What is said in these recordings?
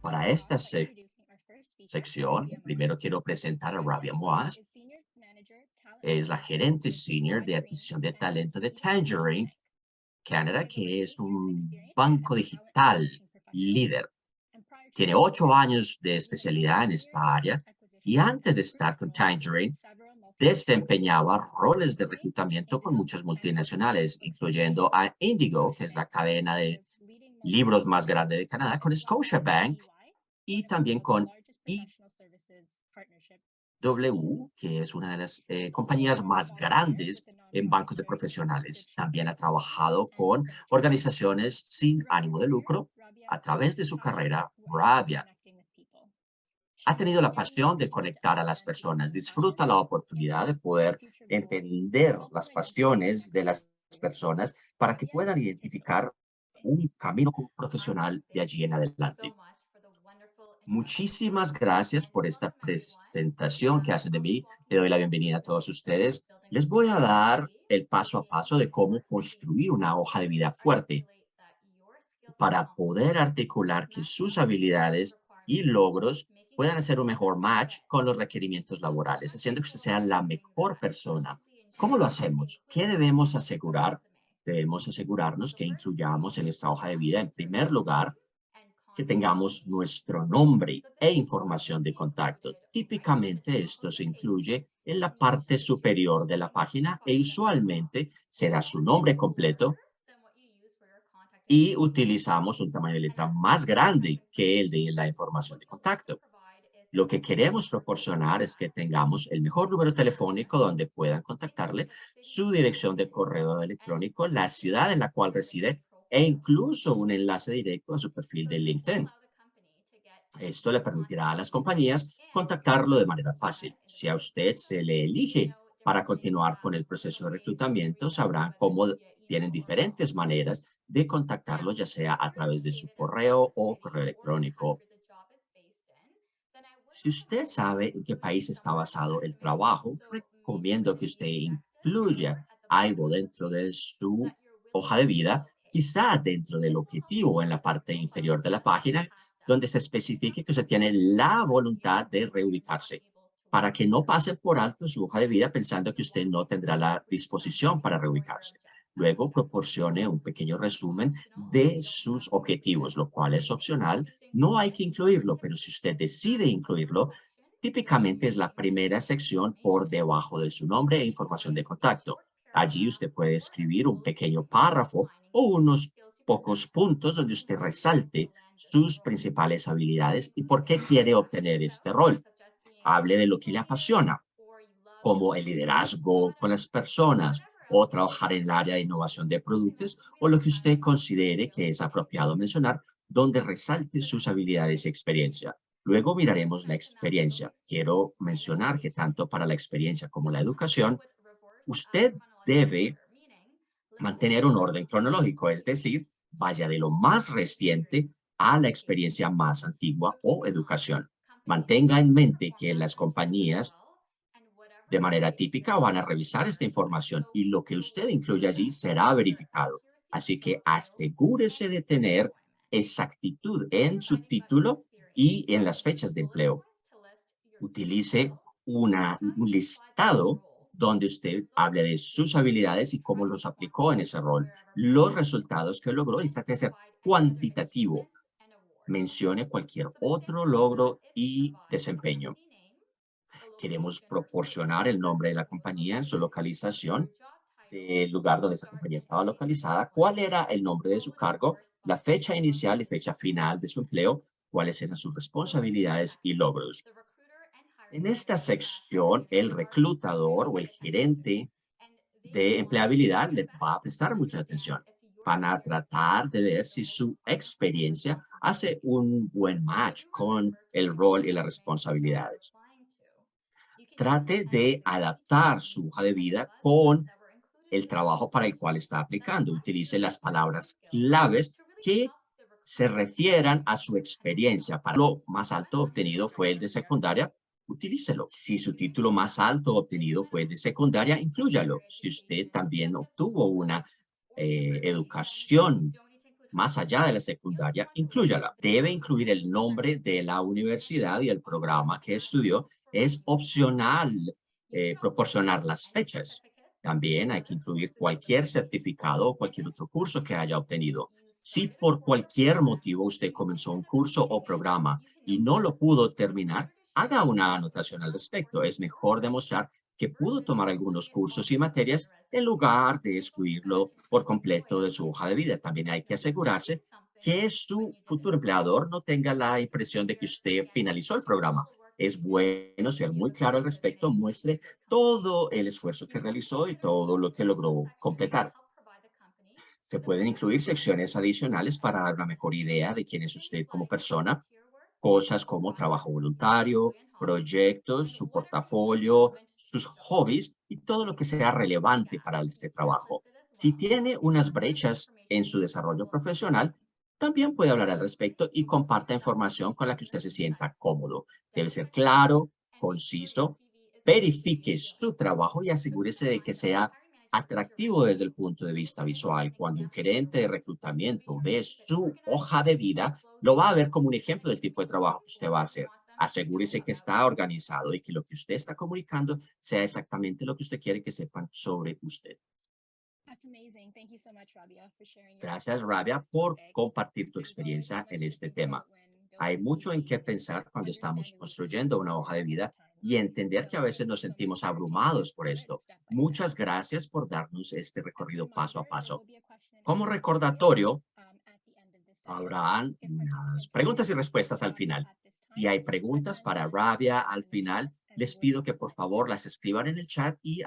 Para esta sección, primero quiero presentar a Rabia Moaz. Es la gerente senior de adquisición de talento de Tangerine Canada, que es un banco digital líder. Tiene 8 años de especialidad en esta área y antes de estar con Tangerine, desempeñaba roles de reclutamiento con muchas multinacionales, incluyendo a Indigo, que es la cadena de libros más grande de Canadá, con Scotiabank y también con IW, que es una de las compañías más grandes en bancos de profesionales. También ha trabajado con organizaciones sin ánimo de lucro. A través de su carrera, Rabia ha tenido la pasión de conectar a las personas, disfruta la oportunidad de poder entender las pasiones de las personas para que puedan identificar un camino profesional de allí en adelante. Muchísimas gracias por esta presentación que hacen de mí. Le doy la bienvenida a todos ustedes. Les voy a dar el paso a paso de cómo construir una hoja de vida fuerte para poder articular que sus habilidades y logros puedan hacer un mejor match con los requerimientos laborales, haciendo que usted sea la mejor persona. ¿Cómo lo hacemos? ¿Qué debemos asegurar? Debemos asegurarnos que incluyamos en esta hoja de vida, en primer lugar, que tengamos nuestro nombre e información de contacto. Típicamente esto se incluye en la parte superior de la página e usualmente será su nombre completo y utilizamos un tamaño de letra más grande que el de la información de contacto. Lo que queremos proporcionar es que tengamos el mejor número telefónico donde puedan contactarle, su dirección de correo electrónico, la ciudad en la cual reside e incluso un enlace directo a su perfil de LinkedIn. Esto le permitirá a las compañías contactarlo de manera fácil. Si a usted se le elige para continuar con el proceso de reclutamiento, sabrán cómo tienen diferentes maneras de contactarlo, ya sea a través de su correo o correo electrónico. Si usted sabe en qué país está basado el trabajo, recomiendo que usted incluya algo dentro de su hoja de vida, quizá dentro del objetivo en la parte inferior de la página, donde se especifique que usted tiene la voluntad de reubicarse, para que no pase por alto su hoja de vida pensando que usted no tendrá la disposición para reubicarse. Luego proporcione un pequeño resumen de sus objetivos, lo cual es opcional. No hay que incluirlo, pero si usted decide incluirlo, típicamente es la primera sección por debajo de su nombre e información de contacto. Allí usted puede escribir un pequeño párrafo o unos pocos puntos donde usted resalte sus principales habilidades y por qué quiere obtener este rol. Hable de lo que le apasiona, como el liderazgo con las personas o trabajar en el área de innovación de productos o lo que usted considere que es apropiado mencionar, donde resalte sus habilidades y experiencia. Luego miraremos la experiencia. Quiero mencionar que tanto para la experiencia como la educación, usted debe mantener un orden cronológico, es decir, vaya de lo más reciente a la experiencia más antigua o educación. Mantenga en mente que las compañías de manera típica van a revisar esta información y lo que usted incluye allí será verificado. Así que asegúrese de tener exactitud en su título y en las fechas de empleo. Utilice un listado donde usted hable de sus habilidades y cómo los aplicó en ese rol, los resultados que logró y trate de ser cuantitativo. Mencione cualquier otro logro y desempeño. Queremos proporcionar el nombre de la compañía, su localización, del lugar donde esa compañía estaba localizada, cuál era el nombre de su cargo, la fecha inicial y fecha final de su empleo, cuáles eran sus responsabilidades y logros. En esta sección, el reclutador o el gerente de empleabilidad le va a prestar mucha atención. Van a tratar de ver si su experiencia hace un buen match con el rol y las responsabilidades. Trate de adaptar su hoja de vida con el trabajo para el cual está aplicando. Utilice las palabras claves que se refieran a su experiencia. Para lo más alto obtenido fue el de secundaria, utilícelo. Si su título más alto obtenido fue el de secundaria, inclúyalo. Si usted también obtuvo una educación más allá de la secundaria, inclúyala. Debe incluir el nombre de la universidad y el programa que estudió. Es opcional proporcionar las fechas. También hay que incluir cualquier certificado o cualquier otro curso que haya obtenido. Si por cualquier motivo usted comenzó un curso o programa y no lo pudo terminar, haga una anotación al respecto. Es mejor demostrar que pudo tomar algunos cursos y materias en lugar de excluirlo por completo de su hoja de vida. También hay que asegurarse que su futuro empleador no tenga la impresión de que usted finalizó el programa. Es bueno ser muy claro al respecto, muestre todo el esfuerzo que realizó y todo lo que logró completar. Se pueden incluir secciones adicionales para dar una mejor idea de quién es usted como persona, cosas como trabajo voluntario, proyectos, su portafolio, sus hobbies y todo lo que sea relevante para este trabajo. Si tiene unas brechas en su desarrollo profesional, también puede hablar al respecto y comparta información con la que usted se sienta cómodo. Debe ser claro, conciso, verifique su trabajo y asegúrese de que sea atractivo desde el punto de vista visual. Cuando un gerente de reclutamiento ve su hoja de vida, lo va a ver como un ejemplo del tipo de trabajo que usted va a hacer. Asegúrese que está organizado y que lo que usted está comunicando sea exactamente lo que usted quiere que sepan sobre usted. That's amazing. Thank you so much, Rabia, for sharing your Gracias, expertise on Rabia, this por topic. compartir tu There's always so experiencia en much to este think tema. about when Hay building a mucho en qué CV, pensar cuando estamos understanding the construyendo una specifics hoja de of vida content. y entender que a So veces nos so make sentimos sure to take abrumados this por through it esto. step by step. Muchas gracias por darnos este As a recorrido paso a reminder, there paso. will be a question and Como answer period recordatorio, at the end of this session. habrán If unas participants have any preguntas y questions respuestas for al Rabia final. at this Si time, hay preguntas para attendees will Rabia type al them in the chat final, and we les will pido take que them por at the end. favor las escriban en el chat y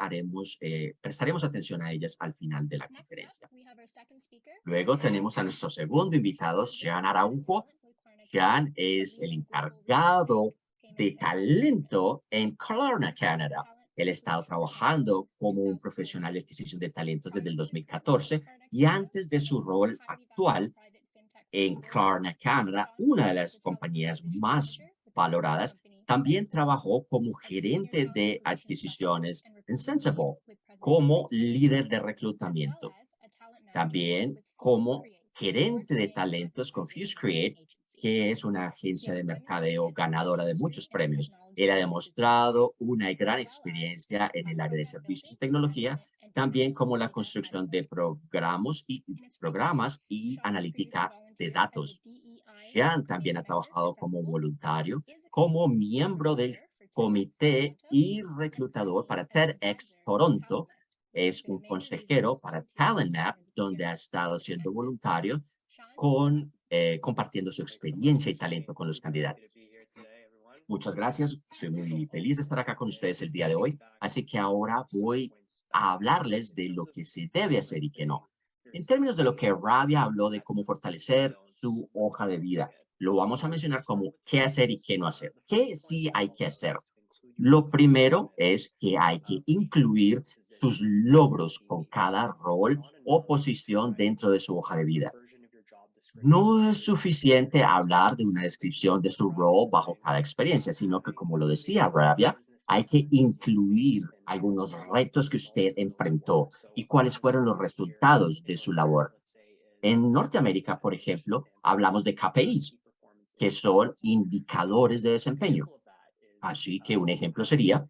prestaremos atención a ellas al final de la Next up, conferencia. we have our second speaker, Luego Jean. tenemos a nuestro segundo Jean invitado, is a Jean VP of Araujo. Talent with Klarna Jean Canada, a es el leading global retail encargado bank, payments, de and insurance company. talento en Klarna, Jean is a Canadá. talent Él ha estado acquisition professional trabajando since como un profesional 2004. de adquisición de talentos desde Prior el to his current role with 2014 Klarna y Canada, antes de su Jean was a rol highly valued actual private fintech firm en globally. Klarna, Canadá, Jean una de served as las a talent compañías acquisition más manager with the software valoradas. company También Sensible, trabajó como as a senior gerente talent de acquisition specialist adquisiciones and en recruiting lead Sensible, with Presidential como Experience líder de Group, as well reclutamiento. as a talent manager También with Fuse como Create, an gerente de award-winning talentos con Fuse advertising Create, agency. que es una He agencia has de mercadeo demonstrated ganadora de industry muchos and premios. Él ha technology-related success, demostrado una gran as well as experiencia en el área de program servicios building, y tecnología, management, and también development como of la data construcción de pipelines. programas In his free time, programas y Sean has previously analítica de volunteered as a datos. DEI Jean también committee ha member for trabajado como Sensible, voluntario, is a como community miembro del recruiter for TEDx comité Toronto, y and reclutador currently para an TEDx advisor for Toronto. TalentNet, where he's Es been un a major resource consejero para volunteering Talent Map, and donde ha caring estado for siendo candidates. voluntario Sean, con, compartiendo su Thanks so much, experiencia y talento con James. los Happy to candidatos. be here today, everyone. Muchas gracias. Estoy Typical muy feliz de opening estar acá con is ustedes el día de pushing hoy. back Así que on ahora some voy points that a Rabia made hablarles in de terms lo of que se debe hacer y que strengthening no. your En términos de lo CV. que Rabia habló de That's cómo do fortalecer don'ts su hoja de for the vida, fit. lo vamos So a we're going to mencionar start como with qué some of hacer y those. qué no hacer. The ¿Qué first one sí hay que foremost hacer? is to include your Lo primero accomplishments es que hay que within incluir each sus position on your logros con CV. So cada it's rol not o enough to posición write dentro de su hoja de a vida. version of your job description No that es is suficiente hablar de una concise descripción de with su rol rapid bajo cada sayings. experiencia, sino que, Having como lo decía amazing Rabia, business hay que acumen is your incluir ace in algunos any retos que usted multimodal work. enfrentó So y a cuáles common fueron los practice here resultados in de su North labor. America, let's say, is En from a Norteamérica, por financial ejemplo, standpoint, hablamos de KPIs, key performance que son indicators. So indicadores de an desempeño. example of that is Así que un ejemplo sería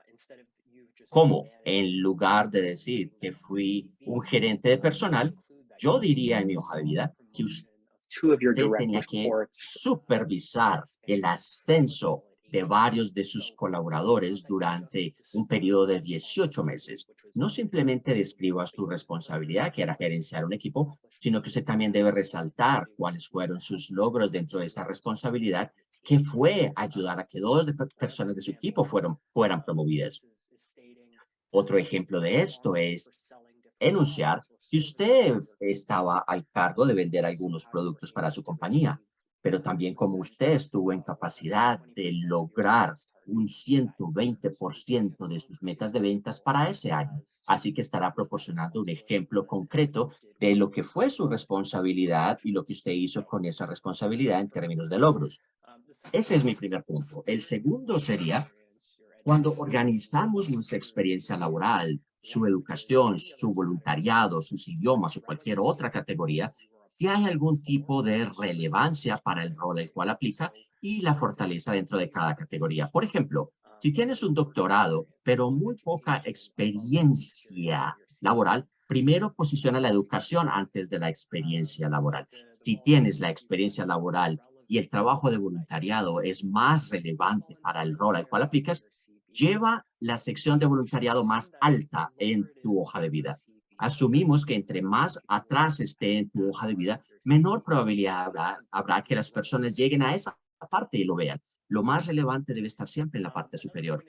instead of you've just been cómo, en managing lugar de in decir que your fui un CV, gerente de you could personal, include that yo you diría en mi hoja de saw the vida que promotion of two of your usted direct tenía que reports in supervisar a span el of ascenso call it de 18 varios de months. sus So it's not colaboradores that you just durante un periodo describe de your 18 responsibility, meses. which was No managing simplemente in describa su your current responsabilidad, que era gerenciar un equipo, sino que accomplishments, usted también but debe also resaltar really cuáles use fueron that sus helpful logros dentro de language esa to responsabilidad, the que team. fue ayudar a que dos Another personas de su equipo example fueran promovidas. is stating Otro what ejemplo was de esto responsible es for selling different enunciar products or que services usted for your company. estaba al cargo de vender So algunos how you were productos para able su to compañía, achieve pero también cómo usted essentially estuvo en less than capacidad de 20% of your lograr sales target un that year. So you can 120% de sus metas de ventas example para ese año. as to Así que estará what that proporcionando un responsibility ejemplo was and what concreto you did de with lo it que fue su in your responsabilidad y lo actions. que usted hizo So con esa that's responsabilidad the en first términos de point. logros. The second Ese es one mi is primer punto. El during your segundo work sería experience, your cuando education, organizamos your nuestra experiencia experience laboral, in su languages or educación, any other su category, voluntariado, sus idiomas o cualquier otra representing categoría, who you were si hay algún tipo de relevancia para el rol al cual aplica y la fortaleza dentro de cada categoría. Por ejemplo, si tienes un doctorado, pero muy poca experiencia laboral, primero posiciona la educación antes de la experiencia laboral. Si tienes la experiencia laboral y el trabajo de voluntariado es más relevante para el rol al cual aplicas, lleva la sección de voluntariado más alta en tu hoja de vida. Asumimos que entre más atrás esté en tu hoja de vida, menor probabilidad habrá que las personas lleguen a esa parte y lo vean. Lo más relevante debe estar siempre en la parte superior.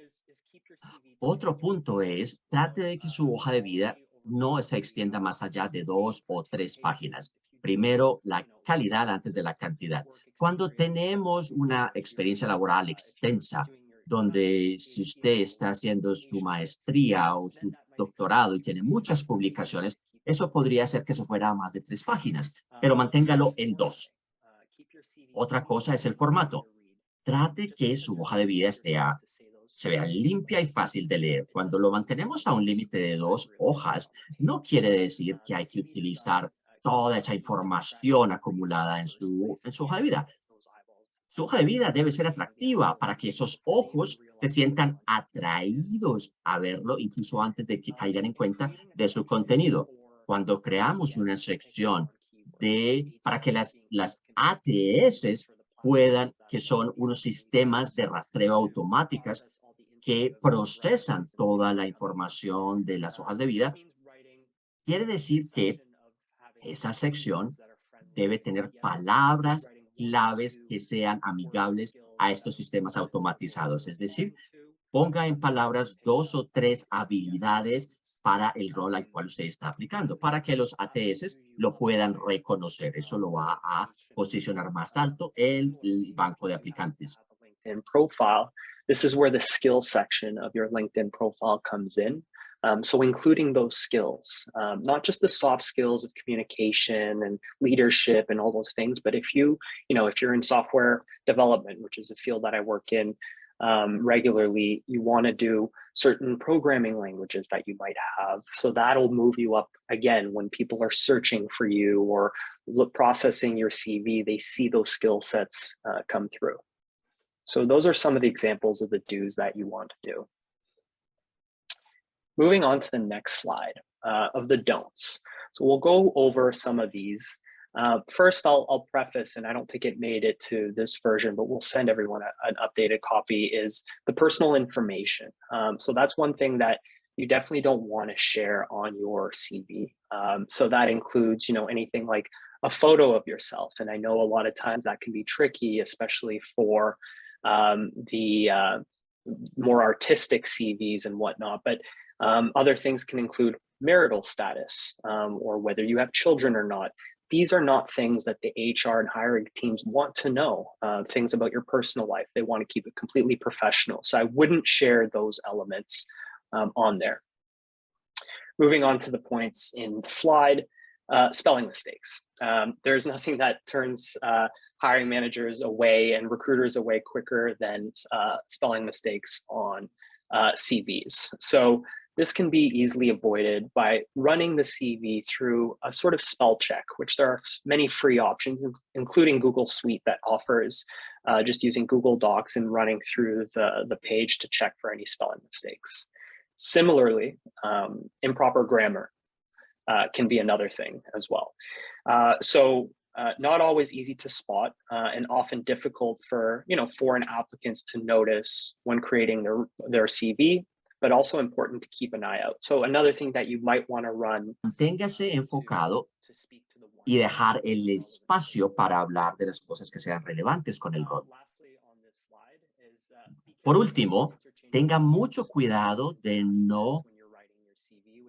Otro punto es, trate de que su hoja de vida no se extienda más allá de 2 o 3 páginas. Primero, la calidad antes de la cantidad. Cuando tenemos una experiencia laboral extensa, donde si usted está haciendo su maestría o su doctorado y tiene muchas publicaciones, eso podría hacer que se fuera a más de 3 páginas, pero manténgalo en 2. Otra cosa es el formato. Trate que su hoja de vida se vea limpia y fácil de leer. Cuando lo mantenemos a un límite de 2 hojas, no quiere decir que hay que utilizar toda esa información acumulada en su hoja de vida. Su hoja de vida debe ser atractiva para que esos ojos se sientan atraídos a verlo, incluso antes de que caigan en cuenta de su contenido. Cuando creamos una sección para que las ATS que son unos sistemas de rastreo automáticas que procesan toda la información de las hojas de vida, quiere decir que esa sección debe tener palabras claves que sean amigables a estos sistemas automatizados. Es decir, ponga en palabras 2 o 3 habilidades para el rol al cual usted está aplicando, para que los ATS lo puedan reconocer. Eso lo va a posicionar más alto en el banco de aplicantes. LinkedIn profile. This is where the skills section of your LinkedIn profile comes in. So including those skills, not just the soft skills of communication and leadership and all those things, but if if you're in software development, which is a field that I work in regularly, you want to do certain programming languages that you might have. So that'll move you up again when people are searching for you or processing your CV, they see those skill sets come through. So those are some of the examples of the do's that you want to do. Moving on to the next slide of the don'ts. So we'll go over some of these. First, I'll preface, and I don't think it made it to this version, but we'll send everyone an updated copy, is the personal information. So that's one thing that you definitely don't want to share on your CV. So that includes, anything like a photo of yourself. And I know a lot of times that can be tricky, especially for the more artistic CVs and whatnot. But other things can include marital status or whether you have children or not. These are not things that the HR and hiring teams want to know, things about your personal life. They want to keep it completely professional. So I wouldn't share those elements on there. Moving on to the points in the slide, spelling mistakes. There's nothing that turns hiring managers away and recruiters away quicker than spelling mistakes on CVs. So this can be easily avoided by running the CV through a sort of spell check, which there are many free options, including Google Suite that offers just using Google Docs and running through the page to check for any spelling mistakes. Similarly, improper grammar can be another thing as well. So not always easy to spot and often difficult for foreign applicants to notice when creating their CV, but also important to keep an eye out. So another thing that you might want to run. Manténgase enfocado y dejar el espacio para hablar de las cosas que sean relevantes con el rol. Por último, tenga mucho cuidado de no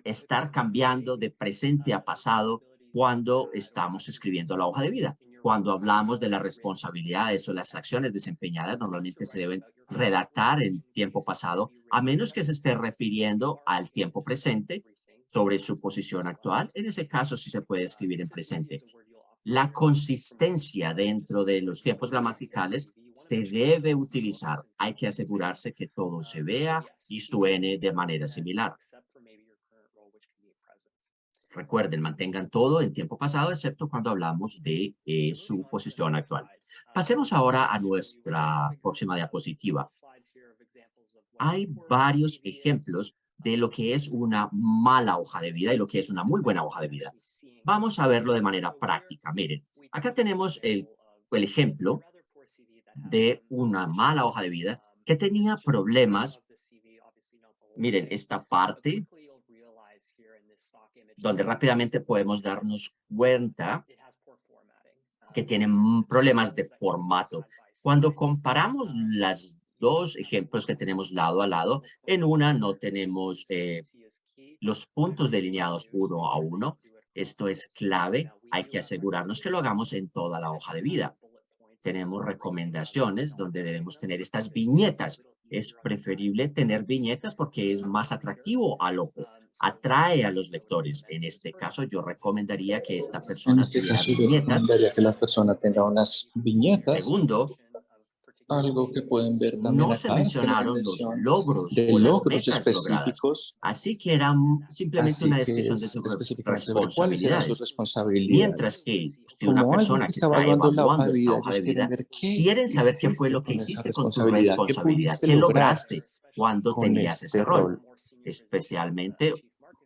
estar cambiando de presente a pasado cuando estamos escribiendo la hoja de vida. Cuando hablamos de las responsabilidades o las acciones desempeñadas, normalmente se deben redactar en tiempo pasado, a menos que se esté refiriendo al tiempo presente sobre su posición actual. En ese caso, sí se puede escribir en presente. La consistencia dentro de los tiempos gramaticales se debe utilizar. Hay que asegurarse que todo se vea y suene de manera similar. Recuerden, mantengan todo en tiempo pasado, excepto cuando hablamos de su posición actual. Pasemos ahora a nuestra próxima diapositiva. Hay varios ejemplos de lo que es una mala hoja de vida y lo que es una muy buena hoja de vida. Vamos a verlo de manera práctica. Miren, acá tenemos el ejemplo de una mala hoja de vida que tenía problemas. Miren, esta parte donde rápidamente podemos darnos cuenta que tienen problemas de formato. Cuando comparamos las dos ejemplos que tenemos lado a lado, en una no tenemos los puntos delineados uno a uno. Esto es clave. Hay que asegurarnos que lo hagamos en toda la hoja de vida. Tenemos recomendaciones donde debemos tener estas viñetas. Es preferible tener viñetas porque es más atractivo al ojo, atrae a los lectores. En este caso, yo recomendaría que esta En persona este tuviera caso, yo viñetas. recomendaría que la persona tenga unas viñetas. Segundo, Algo que pueden ver también no se acá es que la mencionaron los mención logros de o las logros metas logradas. específicos, Así que era simplemente una así que descripción de es sus específicamente sobre cuáles eran sus responsabilidades. Mientras responsabilidades. que si una Como alguien que persona que está está evaluando la hoja evaluando de esta vida, hoja de ellos quieren vida, ver qué quieren saber qué fue hiciste lo que con esa hiciste con tu responsabilidad, qué responsabilidad, pudiste qué lograr lograste cuando con tenías ese este rol, rol. especialmente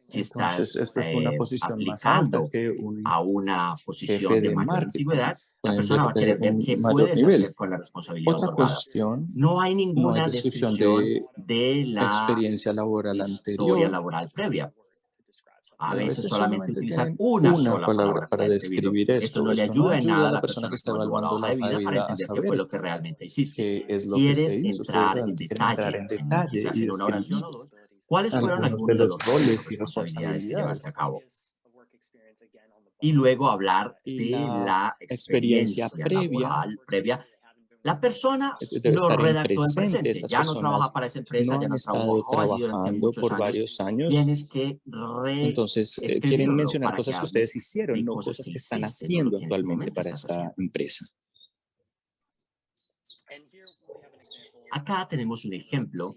si Entonces, estás esto es una posición más alta aplicando que un a una jefe posición de de mayor marketing. antigüedad. La Pueden persona va a tener querer ver un qué mayor puedes nivel. hacer con la responsabilidad Otra otorgada. cuestión, No hay no hay ninguna descripción descripción de de la experiencia laboral historia anterior. laboral previa. A Y a veces veces solamente solamente utilizan tienen una una sola palabra palabra para para describirlo. describir Esto esto. no le Esto no ayuda en ayuda nada a a la la persona que persona que está evalúa la evaluando hoja la de hoja de vida para vida a entender qué fue saber lo que realmente hiciste. qué es lo que se ¿Quieres hizo. Ustedes entrar en realmente quieren entrar detalle, en detalle quizás y en una oración describir o dos? ¿Cuáles fueron algunos de algunos de los los roles o roles y responsabilidades que llevaste a responsabilidades. cabo? Y luego hablar Y de la la experiencia experiencia previa laboral previa. La persona debe lo estar en redactó en presente. presente. Estas Ya no trabaja personas para esa empresa, no ya han no estado trabajó allí durante trabajando muchos por años. varios años. Tienes que Entonces, quieren reescribirlo mencionar para que cosas que ustedes hables hicieron, de no cosas cosas que que están hiciste, no lo haciendo que en este actualmente momento para estás esta haciendo. empresa. Acá tenemos un ejemplo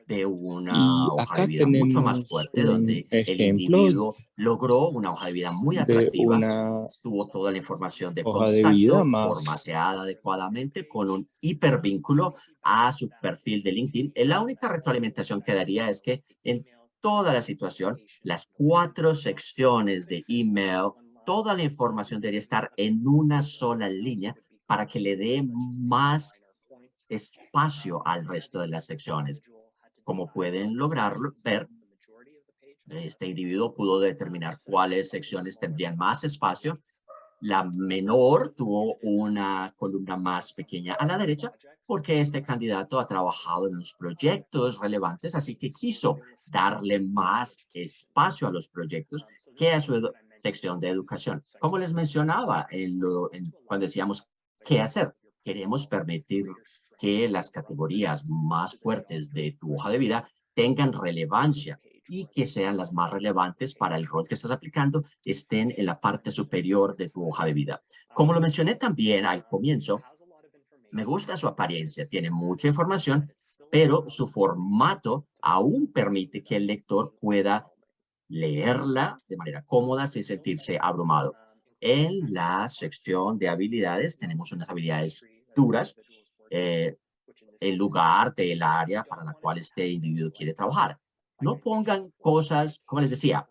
de Y una hoja de acá vida mucho más tenemos fuerte, un donde el ejemplo individuo logró una hoja de vida muy de atractiva, una tuvo toda la información de hoja de vida contacto más. formateada adecuadamente con un hipervínculo a su perfil de LinkedIn. La única retroalimentación que daría es que en toda la situación, las 4 secciones de email, toda la información debería estar en una sola línea para que le dé más espacio al resto de las secciones. Como pueden lograrlo ver, este individuo pudo determinar cuáles secciones tendrían más espacio. La menor tuvo una columna más pequeña a la derecha porque este candidato ha trabajado en los proyectos relevantes, así que quiso darle más espacio a los proyectos que a su sección de educación. Como les mencionaba cuando decíamos qué hacer, queremos permitir que las categorías más fuertes de tu hoja de vida tengan relevancia y que sean las más relevantes para el rol que estás aplicando, estén en la parte superior de tu hoja de vida. Como lo mencioné también al comienzo, me gusta su apariencia, tiene mucha información, pero su formato aún permite que el lector pueda leerla de manera cómoda sin sentirse abrumado. En la sección de habilidades tenemos unas habilidades duras, en lugar del área para la cual este individuo quiere trabajar. No pongan cosas, como les decía,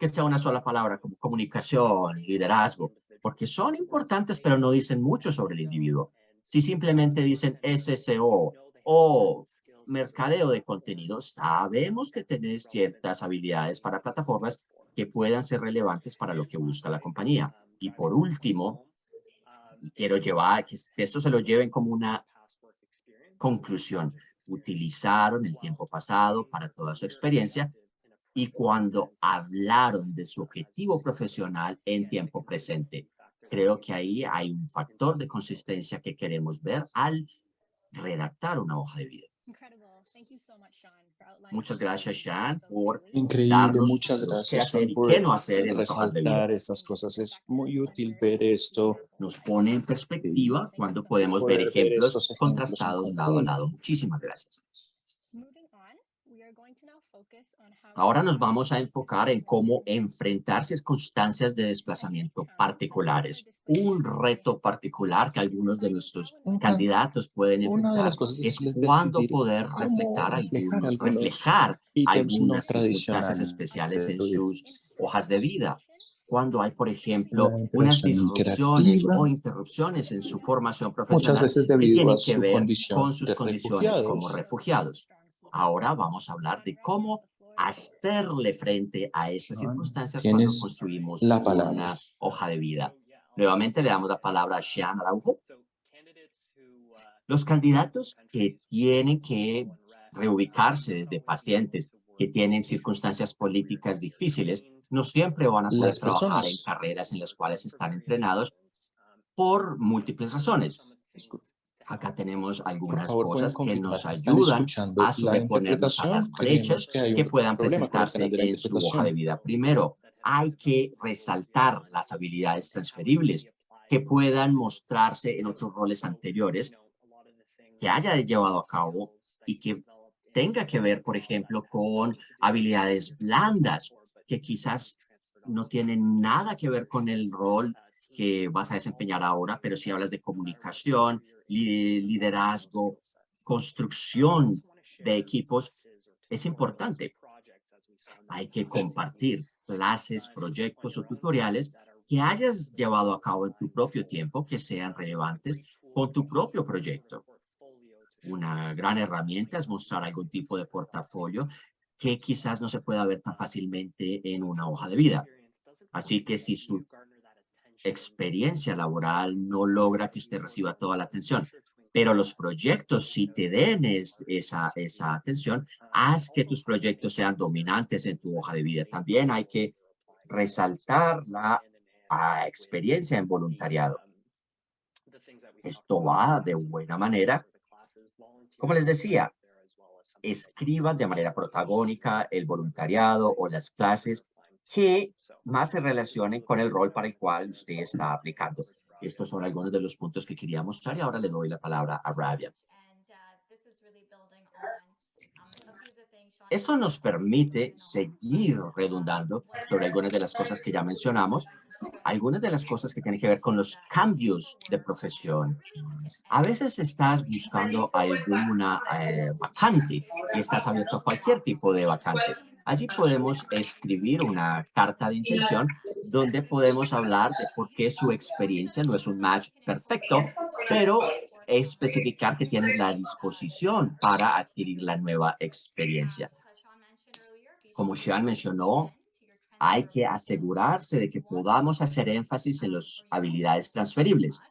que sea una sola palabra como comunicación, liderazgo, porque son importantes, pero no dicen mucho sobre el individuo. Si simplemente dicen SSO o mercadeo de contenidos, sabemos que tenés ciertas habilidades para plataformas que puedan ser relevantes para lo que busca la compañía. Y por último, y quiero llevar, que esto se lo lleven como una conclusión. Utilizaron el tiempo pasado para toda su experiencia y cuando hablaron de su objetivo profesional en tiempo presente. Creo que ahí hay un factor de consistencia que queremos ver al redactar una hoja de vida. Muchas gracias, Sean, por Increíble, darnos muchas los qué gracias, hacer Sean, y qué por no hacer en las hojas de vida. resaltar estas cosas. Es muy útil ver esto Nos pone en y perspectiva cuando podemos ver poder ver ejemplos estos ejemplos en contrastados lado a conjunto. lado. Muchísimas gracias. Ahora nos vamos a enfocar en cómo enfrentar circunstancias de desplazamiento particulares. Un reto particular que algunos de nuestros candidatos pueden Una de enfrentar las cosas es difíciles es cuándo decidir poder cómo reflejar reflejar ítems no algunas circunstancias tradicionales especiales de en tu vida. sus hojas de vida. Cuando hay, por ejemplo, La unas interacción disrupciones interactiva, o interrupciones en su formación muchas profesional veces que debido a tienen que su ver con condición sus de condiciones como refugiados. refugiados. Ahora vamos a hablar de cómo hacerle frente a estas Sean, circunstancias cuando tienes construimos la palabra. una hoja de vida. Nuevamente le damos la palabra a Sean Araujo. Los candidatos que tienen que reubicarse desde pacientes que tienen circunstancias políticas difíciles no siempre van a poder Las trabajar en personas, carreras en las cuales están entrenados por múltiples razones. disculpe, Acá tenemos por algunas favor, pueden cosas que confirmar nos si están ayudan escuchando a la sobreponernos a interpretación. las Creemos brechas que hay que un puedan problema con el canal presentarse de la en su hoja de interpretación. vida. Primero, hay que resaltar las habilidades transferibles que puedan mostrarse en otros roles anteriores que haya llevado a cabo y que tenga que ver, por ejemplo, con habilidades blandas que quizás no tienen nada que ver con el rol que vas a desempeñar ahora, pero si hablas de comunicación, liderazgo, construcción de equipos, es importante. Hay que compartir clases, proyectos o tutoriales que hayas llevado a cabo en tu propio tiempo que sean relevantes con tu propio proyecto. Una gran herramienta es mostrar algún tipo de portafolio que quizás no se pueda ver tan fácilmente en una hoja de vida. Así que si su experiencia laboral no logra que usted reciba toda la atención, pero los proyectos sí te den esa atención, haz que tus proyectos sean dominantes en tu hoja de vida. También hay que resaltar la experiencia en voluntariado. Esto va de buena manera. Como les decía, escriban de manera protagónica el voluntariado o las clases que más se relacionen con el rol para el cual usted está aplicando. Estos son algunos de los puntos que quería mostrar y ahora le doy la palabra a Rabia. Esto nos permite seguir redundando sobre algunas de las cosas que ya mencionamos, algunas de las cosas que tienen que ver con los cambios de profesión. A veces estás buscando alguna vacante y estás abierto a cualquier tipo de vacante. Allí podemos escribir una carta de intención donde podemos hablar de por qué su experiencia no es un match perfecto, pero especificar que tienes la disposición para adquirir la nueva experiencia. Como Sean mencionó, hay que asegurarse de que podamos hacer énfasis en las habilidades transferibles.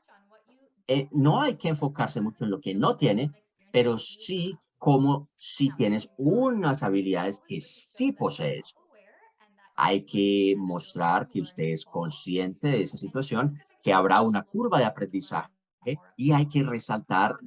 No hay que enfocarse mucho en lo que no tiene, pero sí como si tienes unas habilidades que sí posees. Hay que mostrar que usted es consciente de esa situación, que habrá una curva de aprendizaje y hay que resaltar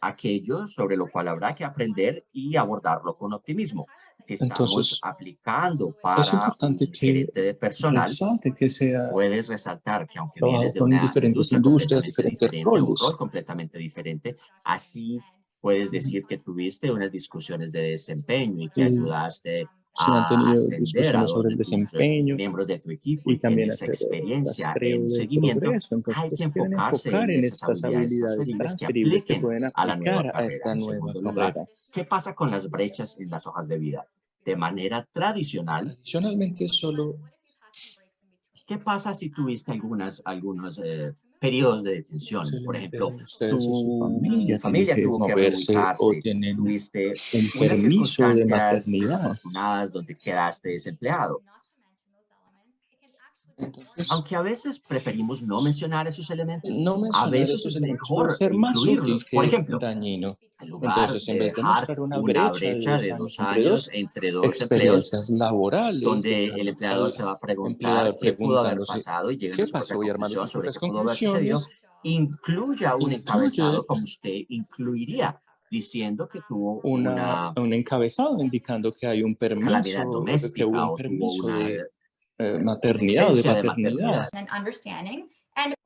aquello sobre lo cual habrá que aprender y abordarlo con optimismo. Si estamos Entonces, aplicando es para importante un que gerente de personal, resalte que sea puedes resaltar que aunque vienes trabajado de con una diferentes industria industrias, completamente diferentes diferente, un rol roles. completamente diferente, así puedes decir que tuviste unas discusiones de desempeño y que Y ayudaste se han a tenido ascender a discusiones sobre donde el tus desempeño miembros de tu equipo y y también tienes hacer experiencia rastreo en de seguimiento, progreso. Entonces, hay que se quieren enfocarse enfocar en en esas estas habilidades habilidades transferibles que transferibles que apliquen pueden a la nueva aplicar a carrera. esta En nueva segundo lugar, carrera. ¿qué pasa con las brechas en las hojas de vida? De manera tradicional, Tradicionalmente, solo ¿qué pasa si tuviste algunos periodos de detención? Por posiblemente ejemplo, ustedes o su tu familia tienen familia que tuvo que moverse o reubicarse, tienen tuviste un unas permiso de circunstancias maternidad. desafortunadas donde quedaste desempleado. Entonces, Aunque a veces preferimos no mencionar esos elementos, no a mencionar veces esos es elementos puede mejor ser más útil incluirlos. Por que ejemplo, dañino. en lugar Entonces, en de vez de dejar mostrar una una brecha de brecha de 2 años 2 años entre dos empleos, experiencias laborales, donde el dejando empleador al se va a preguntar empleador qué pudo haber preguntándose pasado y llegando qué a su propia pasó y armando conclusión sus sobre propias qué pudo haber sucedido, conclusiones, incluya un incluye encabezado como usted incluiría, diciendo que tuvo una un encabezado indicando calamidad que hubo doméstica un o tuvo permiso una de maternidad o de licencia de paternidad. maternidad.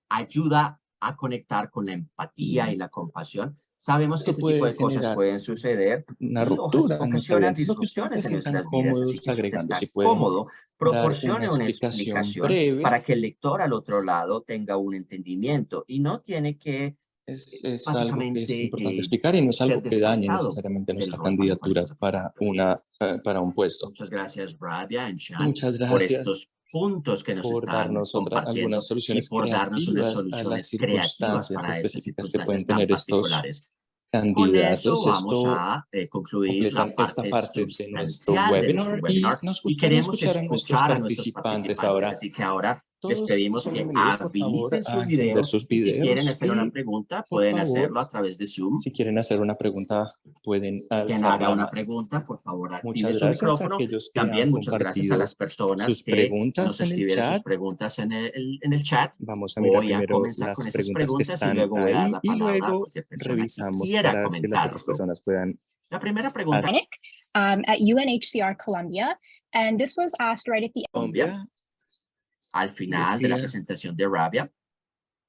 Ayuda a conectar con la empatía y la compasión Sabemos que Esto este tipo puede de cosas generar pueden suceder una y ruptura en nuestra vida. ocasionan Entonces, lo que ustedes se disrupciones en sientan nuestras vidas. Así cómodos que si usted agregando, está si pueden cómodo, dar una proporcione una explicación explicación breve, para que el lector al otro lado tenga un entendimiento y no tiene que es algo que es básicamente importante explicar y no es ser algo que dañe descartado necesariamente del nuestra rol para el cual candidatura estás para, aplicando. para un puesto. Muchas gracias, Rabia y Sean, Muchas por gracias estos puntos que nos por están darnos algunas compartiendo y soluciones por darnos unas creativas a las soluciones creativas circunstancias para estas específicas que circunstancias pueden tan tener estos particulares. Con eso candidatos. vamos Esto a concluir la completan esta parte parte de nuestro sustancial de nuestro webinar y webinar nos y gustaría queremos escuchar a nuestros escuchar a nuestros participantes participantes. ahora. Así que ahora les Todos pedimos son que bienvenidos, por favor, habiliten a sus encender videos sus y si quieren videos hacer una y, pregunta por pueden favor, hacerlo a través de Zoom. si quieren hacer una pregunta, pueden Quien alzar haga la una mano. pregunta, por favor, active Muchas su gracias a micrófono. aquellos que han También muchas gracias a compartido las personas sus que nos preguntas en el escribieron sus chat. preguntas en el chat. Vamos a mirar Voy a primero comenzar con las esas preguntas que preguntas y están luego voy a dar ahí la y palabra a luego cualquier persona que revisamos quiera para que las otras comentarlo. personas puedan La primera pregunta hacer. At UNHCR Columbia, and this was asked right at the Colombia, al final de la Decía, presentación de Rabia.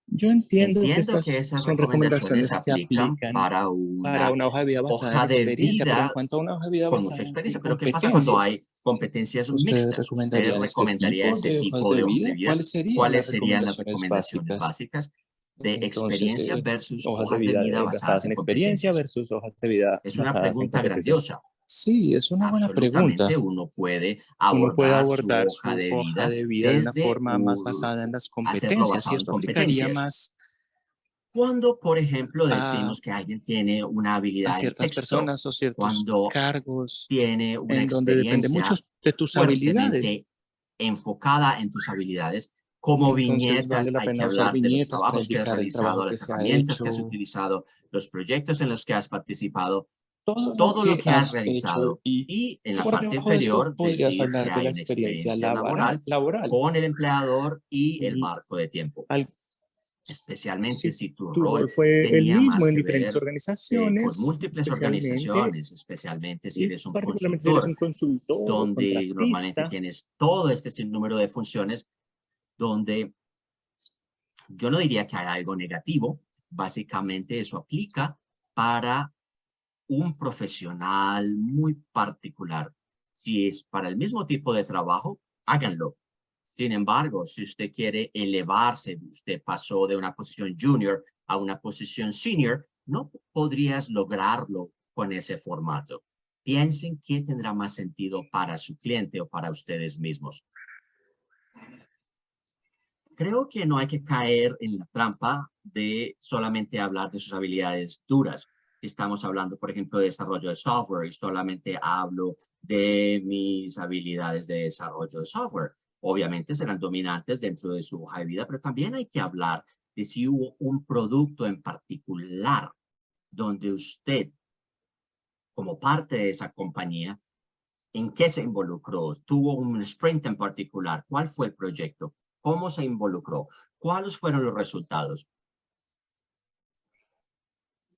yo entiendo que Entiendo que estas esas son recomendaciones se recomendaciones que aplican aplican para para una una hoja de vida basada en hoja de experiencia, pero en vida cuanto a una hoja de vida con mucha basada en experiencia. Pero ¿qué pasa cuando hay competencias, competencias ¿ustedes mixtas? ¿Usted recomendarían este recomendaría tipo ese de hojas tipo de de hojas de vida? vida? ¿Cuáles serían las ¿Cuáles serían las recomendaciones recomendaciones básicas? básicas de Entonces, experiencia versus hojas de hojas de vida vida basadas basadas en en experiencia competencias? versus hojas de vida Es una basadas en pregunta competencias. grandiosa. Sí, es una buena Absolutamente, pregunta. uno puede Uno puede abordar su abordar hoja su de hoja vida de vida de una desde forma más basada en las hacerlo competencias y basado en esto aplicaría competencias. más Cuando, por ejemplo, a decimos que alguien tiene una habilidad en ciertas texto, personas o ciertos cuando cargos tiene una en donde depende mucho experiencia de tus habilidades. fuertemente enfocada en tus habilidades, como Entonces vale viñetas, la hay que pena usar hablar de los viñetas para trabajos que has indicar el realizado, trabajo que las se ha herramientas que has hecho, utilizado, los proyectos en los que has participado, todo lo todo lo que que has has hecho realizado. y Y en la por parte debajo de esto inferior, podrías decir que hablar de la hay una experiencia experiencia laboral laboral. con el empleador y el Y marco de tiempo, al- especialmente si si tu tu rol rol fue el tenía mismo más en que diferentes ver con organizaciones, múltiples especialmente, organizaciones, especialmente si y eres un particularmente si eres consultor, un consultor o donde normalmente contratista. tienes todo este sinnúmero de funciones, donde yo no diría que hay algo negativo. Básicamente eso aplica para un profesional muy particular. Si es para el mismo tipo de trabajo, háganlo. Sin embargo, si usted quiere elevarse, usted pasó de una posición junior a una posición senior, no podrías lograrlo con ese formato. Piensen qué tendrá más sentido para su cliente o para ustedes mismos. Creo que no hay que caer en la trampa de solamente hablar de sus habilidades duras. Si estamos hablando, por ejemplo, de desarrollo de software y solamente hablo de mis habilidades de desarrollo de software, obviamente serán dominantes dentro de su hoja de vida, pero también hay que hablar de si hubo un producto en particular donde usted, como parte de esa compañía, ¿en qué se involucró? ¿Tuvo un sprint en particular? ¿Cuál fue el proyecto? ¿Cómo se involucró? ¿Cuáles fueron los resultados?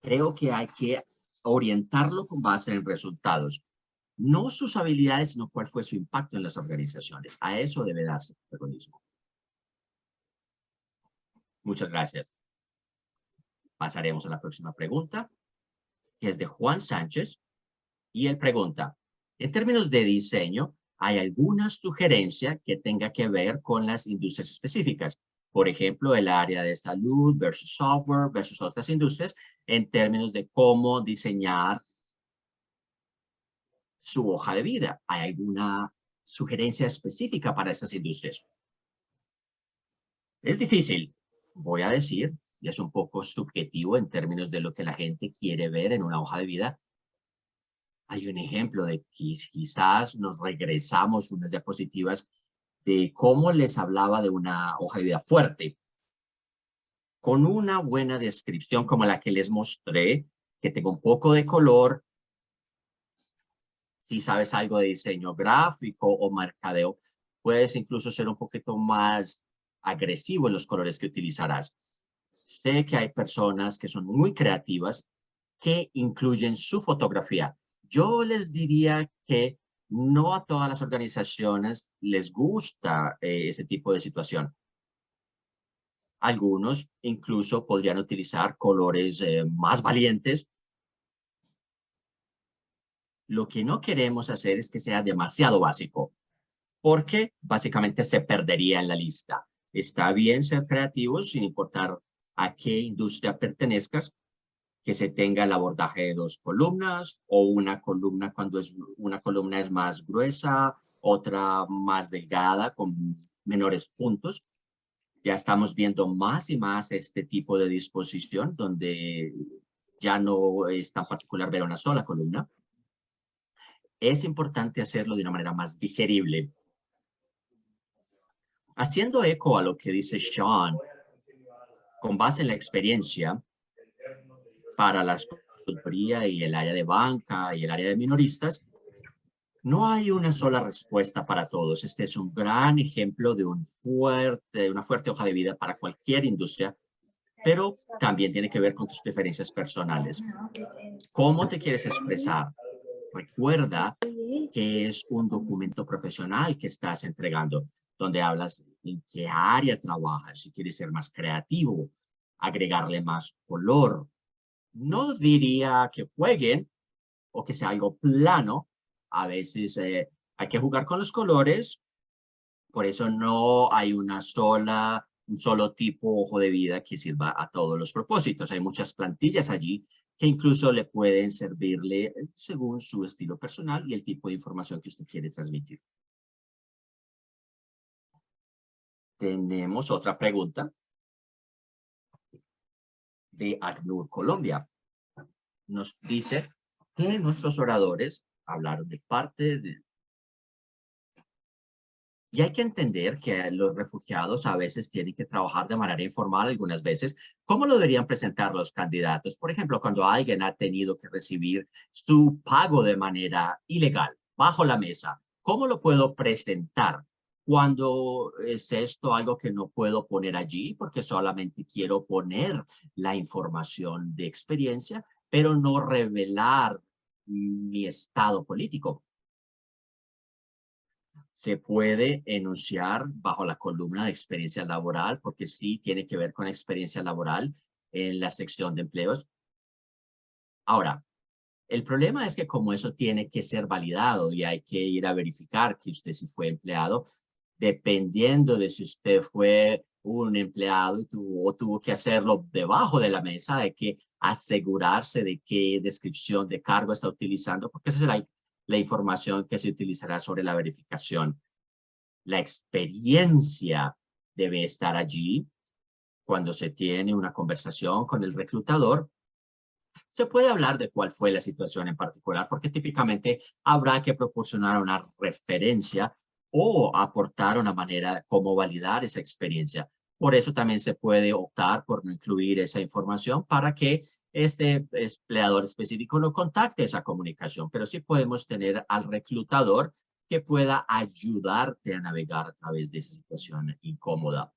Creo que hay que orientarlo con base en resultados. No sus habilidades, sino cuál fue su impacto en las organizaciones. A eso debe darse protagonismo. Muchas gracias. Pasaremos a la próxima pregunta, que es de Juan Sánchez. Y él pregunta, en términos de diseño, ¿hay alguna sugerencia que tenga que ver con las industrias específicas? Por ejemplo, el área de salud versus software versus otras industrias en términos de cómo diseñar su hoja de vida. ¿Hay alguna sugerencia específica para estas industrias? Es difícil, voy a decir, y es un poco subjetivo en términos de lo que la gente quiere ver en una hoja de vida. Hay un ejemplo de que quizás nos regresamos unas diapositivas de cómo les hablaba de una hoja de vida fuerte, con una buena descripción como la que les mostré, que tenga un poco de color. Si sabes algo de diseño gráfico o mercadeo, puedes incluso ser un poquito más agresivo en los colores que utilizarás. Sé que hay personas que son muy creativas que incluyen su fotografía. Yo les diría que no a todas las organizaciones les gusta ese tipo de situación. Algunos incluso podrían utilizar colores más valientes. Lo que no queremos hacer es que sea demasiado básico, porque básicamente se perdería en la lista. Está bien ser creativos sin importar a qué industria pertenezcas, que se tenga el abordaje de 2 columnas o una columna cuando una columna es más gruesa, otra más delgada con menores puntos. Ya estamos viendo más y más este tipo de disposición donde ya no es tan particular ver una sola columna. Es importante hacerlo de una manera más digerible. Haciendo eco a lo que dice Sean, con base en la experiencia para la consultoría y el área de banca y el área de minoristas, no hay una sola respuesta para todos. Este es un gran ejemplo de una fuerte hoja de vida para cualquier industria, pero también tiene que ver con tus preferencias personales. ¿Cómo te quieres expresar? Recuerda que es un documento profesional que estás entregando, donde hablas en qué área trabajas, si quieres ser más creativo, agregarle más color. No diría que jueguen o que sea algo plano. A veces hay que jugar con los colores, por eso no hay un solo tipo ojo de vida que sirva a todos los propósitos. Hay muchas plantillas allí que incluso le pueden servirle según su estilo personal y el tipo de información que usted quiere transmitir. Tenemos otra pregunta de ACNUR Colombia. Nos dice que nuestros oradores hablaron de parte de... Y hay que entender que los refugiados a veces tienen que trabajar de manera informal algunas veces. ¿Cómo lo deberían presentar los candidatos? Por ejemplo, cuando alguien ha tenido que recibir su pago de manera ilegal, bajo la mesa, ¿cómo lo puedo presentar? Cuando es esto algo que no puedo poner allí porque solamente quiero poner la información de experiencia, pero no revelar mi estado político. Se puede enunciar bajo la columna de experiencia laboral, porque sí tiene que ver con experiencia laboral en la sección de empleos. Ahora, el problema es que como eso tiene que ser validado y hay que ir a verificar que usted sí fue empleado, dependiendo de si usted fue un empleado y tuvo que hacerlo debajo de la mesa, hay que asegurarse de qué descripción de cargo está utilizando, porque esa será la información que se utilizará sobre la verificación. La experiencia debe estar allí. Cuando se tiene una conversación con el reclutador, se puede hablar de cuál fue la situación en particular, porque típicamente habrá que proporcionar una referencia o aportar una manera como validar esa experiencia. Por eso también se puede optar por no incluir esa información para que este empleador específico no contacte esa comunicación, pero sí podemos tener al reclutador que pueda ayudarte a navegar a través de esa situación incómoda.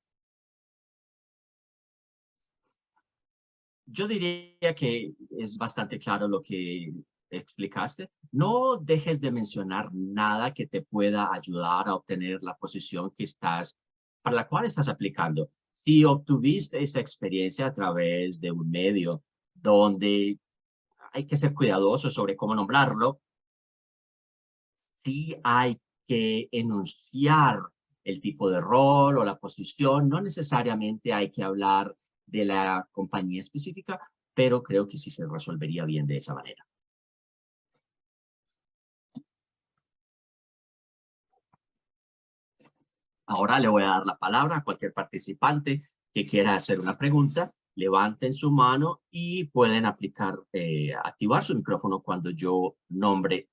Yo diría que es bastante claro lo que explicaste. No dejes de mencionar nada que te pueda ayudar a obtener la posición para la cual estás aplicando. Si obtuviste esa experiencia a través de un medio donde hay que ser cuidadoso sobre cómo nombrarlo, sí hay que enunciar el tipo de rol o la posición. No necesariamente hay que hablar de la compañía específica, pero creo que sí se resolvería bien de esa manera. Ahora le voy a dar la palabra a cualquier participante que quiera hacer una pregunta. Levanten su mano y pueden activar su micrófono cuando yo nombre.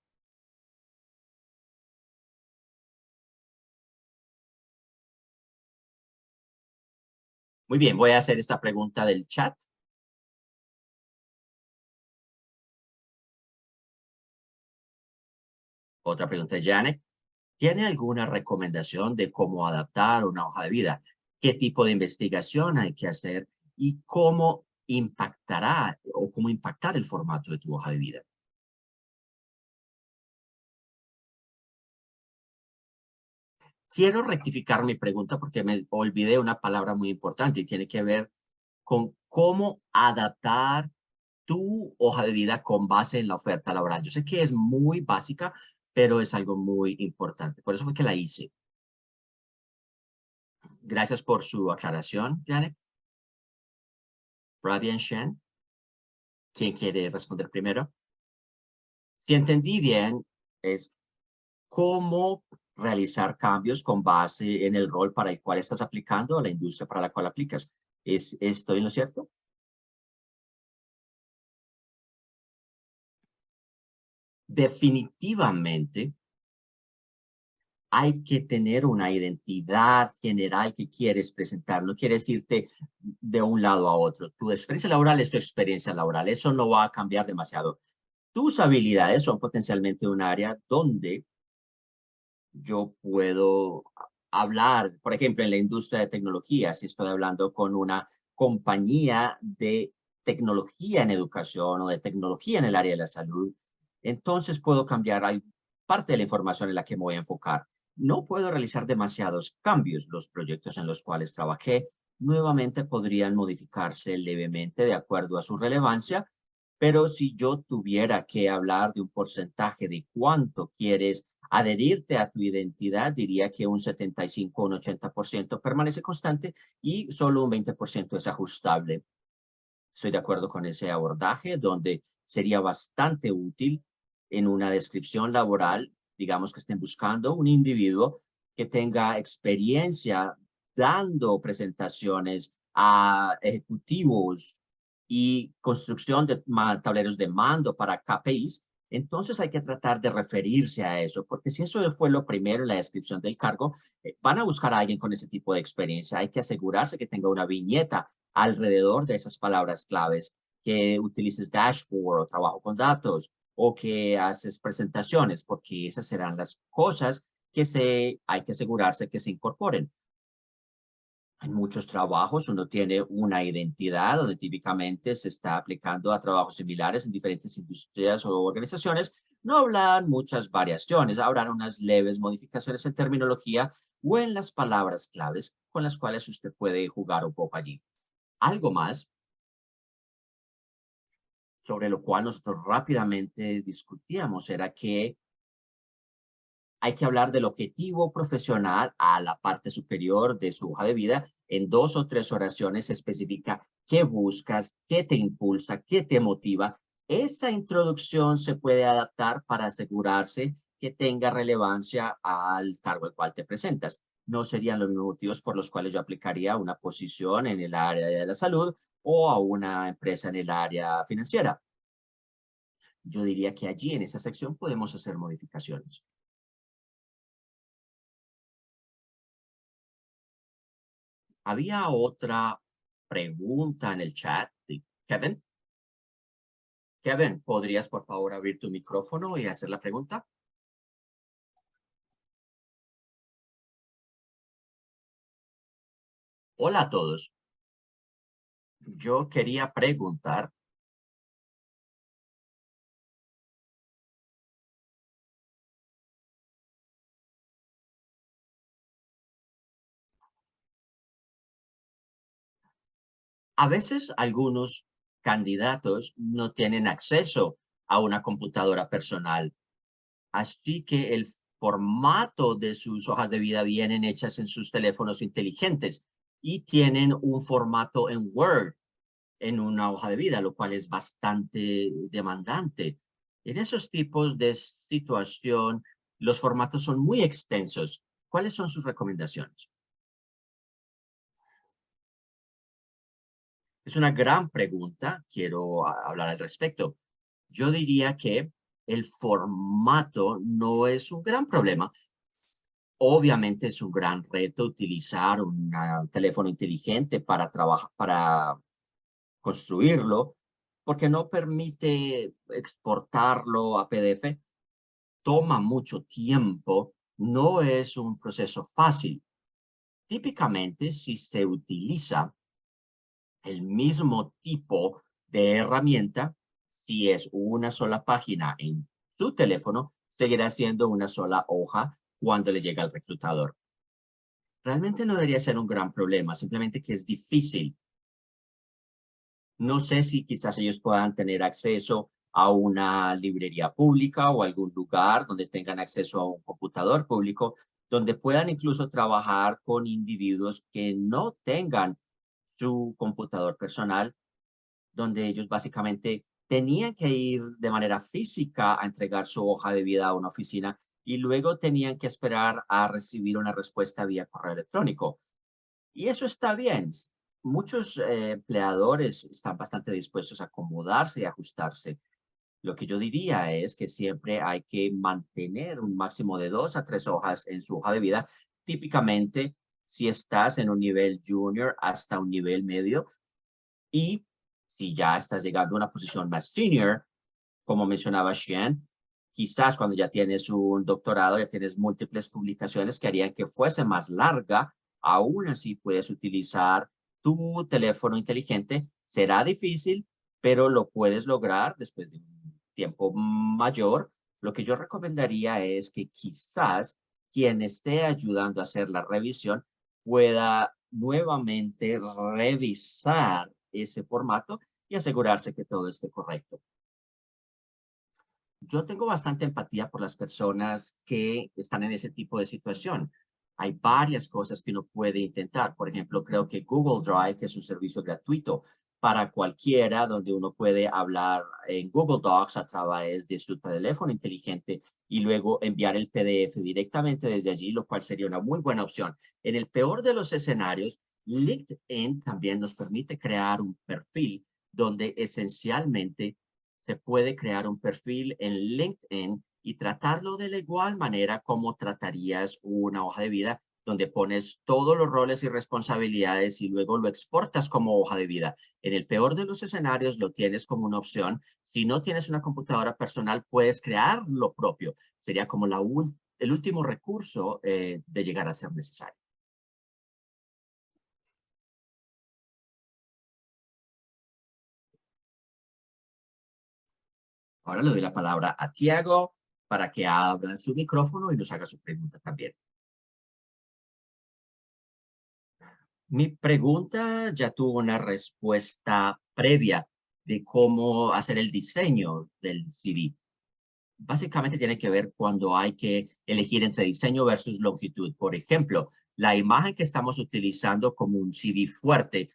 Muy bien, voy a hacer esta pregunta del chat. Otra pregunta de Janet. ¿Tiene alguna recomendación de cómo adaptar una hoja de vida? ¿Qué tipo de investigación hay que hacer? ¿Y cómo impactará o cómo impactar el formato de tu hoja de vida? quiero rectificar mi pregunta porque me olvidé una palabra muy importante y tiene que ver con cómo adaptar tu hoja de vida con base en la oferta laboral. Yo sé que es muy básica, pero es algo muy importante. Por eso fue que la hice. Gracias por su aclaración, Janet. Fabian Shen, ¿quién quiere responder primero? Si entendí bien, es cómo realizar cambios con base en el rol para el cual estás aplicando o la industria para la cual aplicas. ¿Estoy en lo cierto? Definitivamente hay que tener una identidad general que quieres presentar. No quieres irte de un lado a otro. Tu experiencia laboral es tu experiencia laboral. Eso no va a cambiar demasiado. Tus habilidades son potencialmente un área donde yo puedo hablar, por ejemplo, en la industria de tecnología, si estoy hablando con una compañía de tecnología en educación o de tecnología en el área de la salud, entonces puedo cambiar parte de la información en la que me voy a enfocar. No puedo realizar demasiados cambios. Los proyectos en los cuales trabajé nuevamente podrían modificarse levemente de acuerdo a su relevancia, pero si yo tuviera que hablar de un porcentaje de cuánto quieres adherirte a tu identidad, diría que un 75 o un 80% permanece constante y solo un 20% es ajustable. Estoy de acuerdo con ese abordaje, donde sería bastante útil en una descripción laboral, digamos que estén buscando un individuo que tenga experiencia dando presentaciones a ejecutivos y construcción de tableros de mando para KPIs. Entonces hay que tratar de referirse a eso, porque si eso fue lo primero en la descripción del cargo, van a buscar a alguien con ese tipo de experiencia. Hay que asegurarse que tenga una viñeta alrededor de esas palabras claves, que utilices dashboard o trabajo con datos o que haces presentaciones, porque esas serán las cosas que hay que asegurarse que se incorporen. En muchos trabajos uno tiene una identidad donde típicamente se está aplicando a trabajos similares en diferentes industrias o organizaciones. No habrán muchas variaciones, habrán unas leves modificaciones en terminología o en las palabras claves con las cuales usted puede jugar un poco allí. Algo más sobre lo cual nosotros rápidamente discutíamos era que hay que hablar del objetivo profesional a la parte superior de su hoja de vida. En 2 o 3 oraciones se especifica qué buscas, qué te impulsa, qué te motiva. Esa introducción se puede adaptar para asegurarse que tenga relevancia al cargo al cual te presentas. No serían los mismos motivos por los cuales yo aplicaría una posición en el área de la salud o a una empresa en el área financiera. Yo diría que allí en esa sección podemos hacer modificaciones. Había otra pregunta en el chat de Kevin. Kevin, ¿podrías por favor abrir tu micrófono y hacer la pregunta? Hola a todos. Yo quería preguntar, a veces algunos candidatos no tienen acceso a una computadora personal, así que el formato de sus hojas de vida vienen hechas en sus teléfonos inteligentes y tienen un formato en Word en una hoja de vida, lo cual es bastante demandante. En esos tipos de situación, los formatos son muy extensos. ¿Cuáles son sus recomendaciones? Es una gran pregunta. Quiero hablar al respecto. Yo diría que el formato no es un gran problema. Obviamente es un gran reto utilizar un teléfono inteligente para trabajar, para construirlo, porque no permite exportarlo a PDF. Toma mucho tiempo, no es un proceso fácil. Típicamente, si se utiliza el mismo tipo de herramienta, si es una sola página en su teléfono, seguirá siendo una sola hoja cuando le llega al reclutador. Realmente no debería ser un gran problema, simplemente que es difícil. No sé si quizás ellos puedan tener acceso a una librería pública o algún lugar donde tengan acceso a un computador público, donde puedan incluso trabajar con individuos que no tengan su computador personal, donde ellos básicamente tenían que ir de manera física a entregar su hoja de vida a una oficina y luego tenían que esperar a recibir una respuesta vía correo electrónico. Y eso está bien. Muchos empleadores están bastante dispuestos a acomodarse y ajustarse. Lo que yo diría es que siempre hay que mantener un máximo de 2 a 3 hojas en su hoja de vida. Típicamente, si estás en un nivel junior hasta un nivel medio y si ya estás llegando a una posición más senior, como mencionaba Xian, quizás cuando ya tienes un doctorado, ya tienes múltiples publicaciones que harían que fuese más larga, aún así puedes utilizar tu teléfono inteligente. Será difícil, pero lo puedes lograr después de un tiempo mayor. Lo que yo recomendaría es que quizás quien esté ayudando a hacer la revisión pueda nuevamente revisar ese formato y asegurarse que todo esté correcto. Yo tengo bastante empatía por las personas que están en ese tipo de situación. Hay varias cosas que uno puede intentar. Por ejemplo, creo que Google Drive, que es un servicio gratuito para cualquiera, donde uno puede hablar en Google Docs a través de su teléfono inteligente y luego enviar el PDF directamente desde allí, lo cual sería una muy buena opción. En el peor de los escenarios, LinkedIn también nos permite crear un perfil donde esencialmente se puede crear un perfil en LinkedIn y tratarlo de la igual manera como tratarías una hoja de vida, donde pones todos los roles y responsabilidades y luego lo exportas como hoja de vida. En el peor de los escenarios lo tienes como una opción. Si no tienes una computadora personal, puedes crear lo propio. Sería como el último recurso de llegar a ser necesario. Ahora le doy la palabra a Tiago para que abra su micrófono y nos haga su pregunta también. Mi pregunta ya tuvo una respuesta previa de cómo hacer el diseño del CV. Básicamente tiene que ver cuando hay que elegir entre diseño versus longitud. Por ejemplo, la imagen que estamos utilizando como un CV fuerte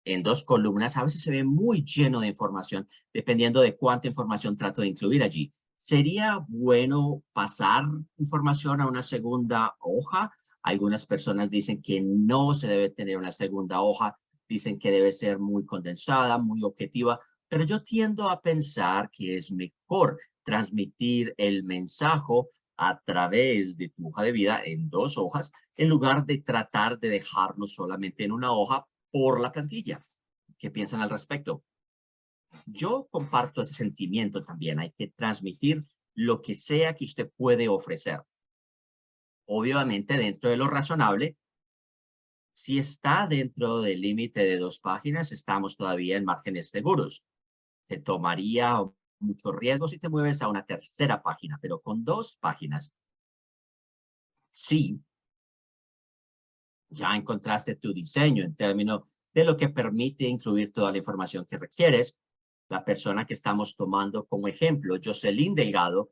en 2 columnas a veces se ve muy lleno de información, dependiendo de cuánta información trato de incluir allí. ¿Sería bueno pasar información a una segunda hoja? Algunas personas dicen que no se debe tener una segunda hoja, dicen que debe ser muy condensada, muy objetiva, pero yo tiendo a pensar que es mejor transmitir el mensaje a través de tu hoja de vida en 2 hojas, en lugar de tratar de dejarlo solamente en una hoja por la plantilla. ¿Qué piensan al respecto? Yo comparto ese sentimiento también. Hay que transmitir lo que sea que usted puede ofrecer. Obviamente, dentro de lo razonable, si está dentro del límite de 2 páginas, estamos todavía en márgenes seguros. Te tomaría mucho riesgo si te mueves a una tercera página, pero con 2 páginas, sí, ya encontraste tu diseño en términos de lo que permite incluir toda la información que requieres. La persona que estamos tomando como ejemplo, Jocelyn Delgado,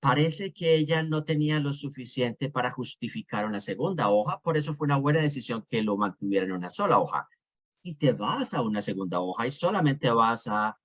parece que ella no tenía lo suficiente para justificar una segunda hoja, por eso fue una buena decisión que lo mantuviera en una sola hoja. Si te vas a una segunda hoja y solamente vas a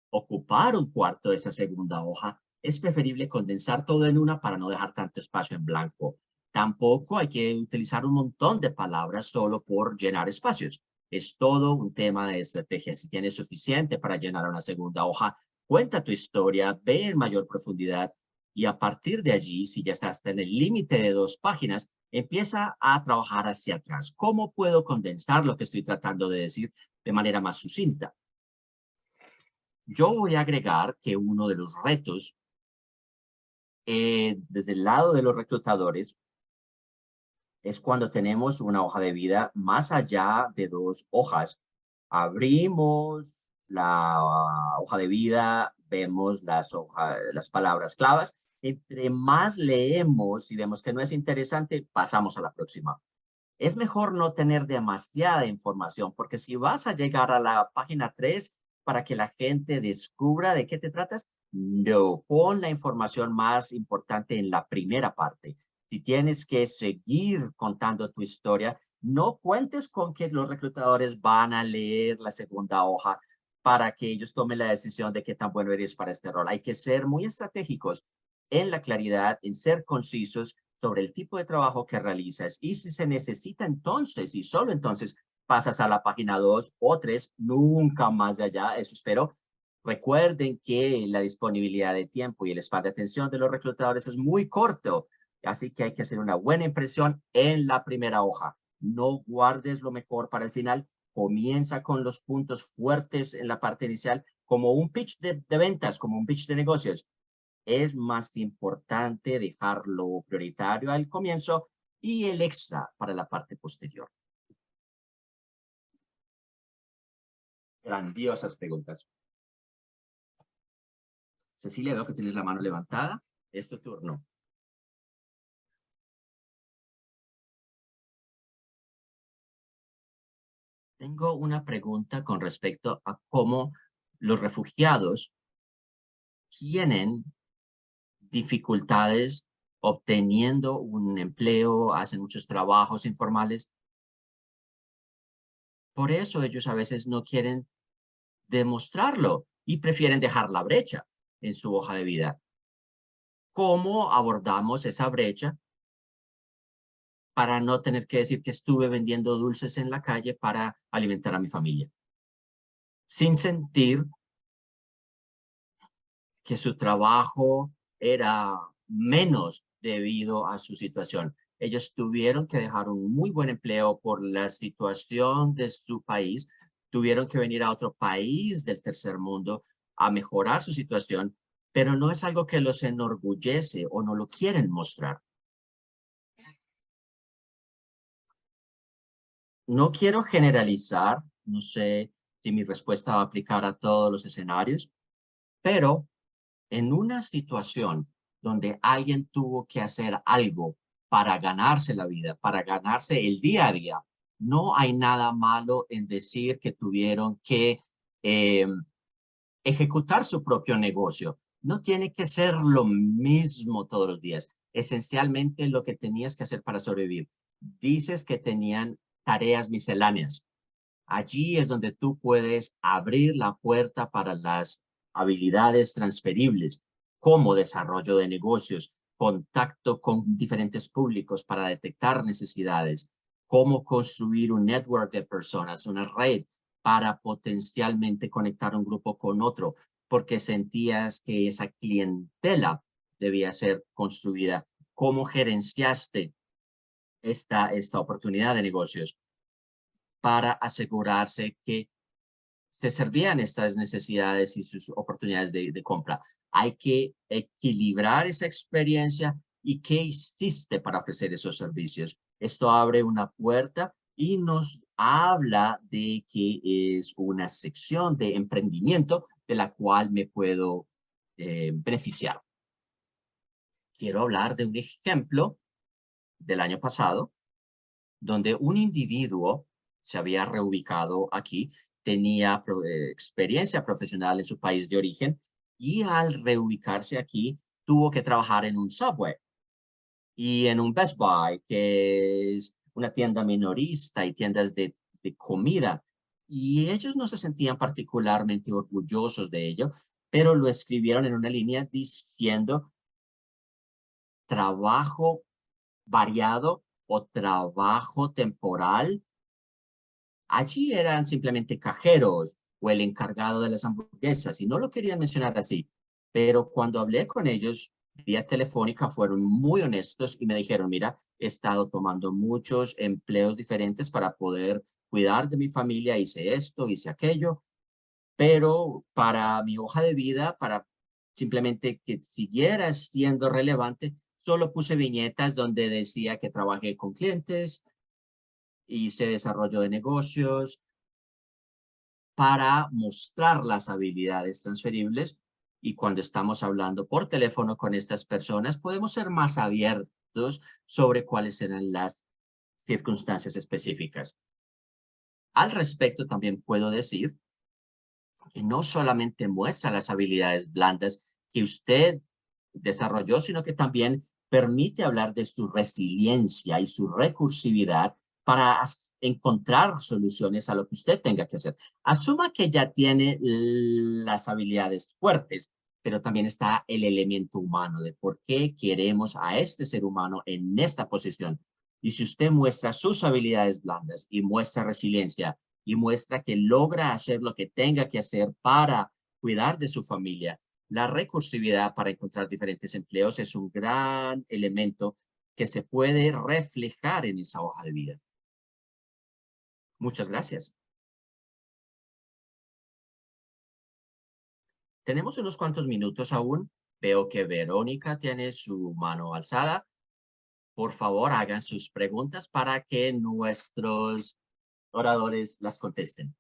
ocupar un cuarto de esa segunda hoja, es preferible condensar todo en una para no dejar tanto espacio en blanco. Tampoco hay que utilizar un montón de palabras solo por llenar espacios. Es todo un tema de estrategia. Si tienes suficiente para llenar una segunda hoja, cuenta tu historia, ve en mayor profundidad y a partir de allí, si ya estás en el límite de 2 páginas, empieza a trabajar hacia atrás. ¿Cómo puedo condensar lo que estoy tratando de decir de manera más sucinta? Yo voy a agregar que uno de los retos desde el lado de los reclutadores es cuando tenemos una hoja de vida más allá de 2 hojas. Abrimos la hoja de vida, vemos las palabras claves. Entre más leemos y vemos que no es interesante, pasamos a la próxima. Es mejor no tener demasiada información, porque si vas a llegar a la página 3 para que la gente descubra de qué te tratas, no, pon la información más importante en la primera parte. Si tienes que seguir contando tu historia, no cuentes con que los reclutadores van a leer la segunda hoja para que ellos tomen la decisión de qué tan bueno eres para este rol. Hay que ser muy estratégicos en la claridad, en ser concisos sobre el tipo de trabajo que realizas. Y si se necesita entonces, y solo entonces, pasas a la página 2 o 3, nunca más de allá, eso espero. Recuerden que la disponibilidad de tiempo y el span de atención de los reclutadores es muy corto, así que hay que hacer una buena impresión en la primera hoja. No guardes lo mejor para el final. Comienza con los puntos fuertes en la parte inicial, como un pitch de ventas, como un pitch de negocios. Es más importante dejarlo prioritario al comienzo y el extra para la parte posterior. Grandiosas preguntas. Cecilia, veo que tienes la mano levantada. Es tu turno. Tengo una pregunta con respecto a cómo los refugiados tienen dificultades obteniendo un empleo, hacen muchos trabajos informales. Por eso ellos a veces no quieren demostrarlo y prefieren dejar la brecha en su hoja de vida. ¿Cómo abordamos esa brecha para no tener que decir que estuve vendiendo dulces en la calle para alimentar a mi familia? Sin sentir que su trabajo era menos debido a su situación. Ellos tuvieron que dejar un muy buen empleo por la situación de su país, tuvieron que venir a otro país del tercer mundo a mejorar su situación, pero no es algo que los enorgullece o no lo quieren mostrar. No quiero generalizar, no sé si mi respuesta va a aplicar a todos los escenarios, pero en una situación donde alguien tuvo que hacer algo para ganarse la vida, para ganarse el día a día, no hay nada malo en decir que tuvieron que eh, ejecutar su propio negocio. No tiene que ser lo mismo todos los días. Esencialmente lo que tenías que hacer para sobrevivir. Dices que tenían tareas misceláneas. Allí es donde tú puedes abrir la puerta para las habilidades transferibles, como desarrollo de negocios, contacto con diferentes públicos para detectar necesidades, cómo construir un network de personas, una red para potencialmente conectar un grupo con otro, porque sentías que esa clientela debía ser construida. ¿Cómo gerenciaste esta oportunidad de negocios para asegurarse que se servían estas necesidades y sus oportunidades de compra? Hay que equilibrar esa experiencia y qué hiciste para ofrecer esos servicios. Esto abre una puerta y nos habla de que es una sección de emprendimiento de la cual me puedo beneficiar. Quiero hablar de un ejemplo del año pasado donde un individuo se había reubicado aquí, tenía experiencia profesional en su país de origen y al reubicarse aquí tuvo que trabajar en un Subway y en un Best Buy, que es una tienda minorista y tiendas de comida. Y ellos no se sentían particularmente orgullosos de ello, pero lo escribieron en una línea diciendo trabajo variado o trabajo temporal. Allí eran simplemente cajeros o el encargado de las hamburguesas y no lo querían mencionar así. Pero cuando hablé con ellos vía telefónica fueron muy honestos y me dijeron, mira, he estado tomando muchos empleos diferentes para poder cuidar de mi familia, hice esto, hice aquello, pero para mi hoja de vida, para simplemente que siguiera siendo relevante, solo puse viñetas donde decía que trabajé con clientes, hice desarrollo de negocios para mostrar las habilidades transferibles. Y cuando estamos hablando por teléfono con estas personas, podemos ser más abiertos sobre cuáles eran las circunstancias específicas. Al respecto, también puedo decir que no solamente muestra las habilidades blandas que usted desarrolló, sino que también permite hablar de su resiliencia y su recursividad para encontrar soluciones a lo que usted tenga que hacer. Asuma que ya tiene las habilidades fuertes, pero también está el elemento humano de por qué queremos a este ser humano en esta posición. Y si usted muestra sus habilidades blandas y muestra resiliencia y muestra que logra hacer lo que tenga que hacer para cuidar de su familia, la recursividad para encontrar diferentes empleos es un gran elemento que se puede reflejar en esa hoja de vida. Muchas gracias. Tenemos unos cuantos minutos aún. Veo que Verónica tiene su mano alzada. Por favor, hagan sus preguntas para que nuestros oradores las contesten.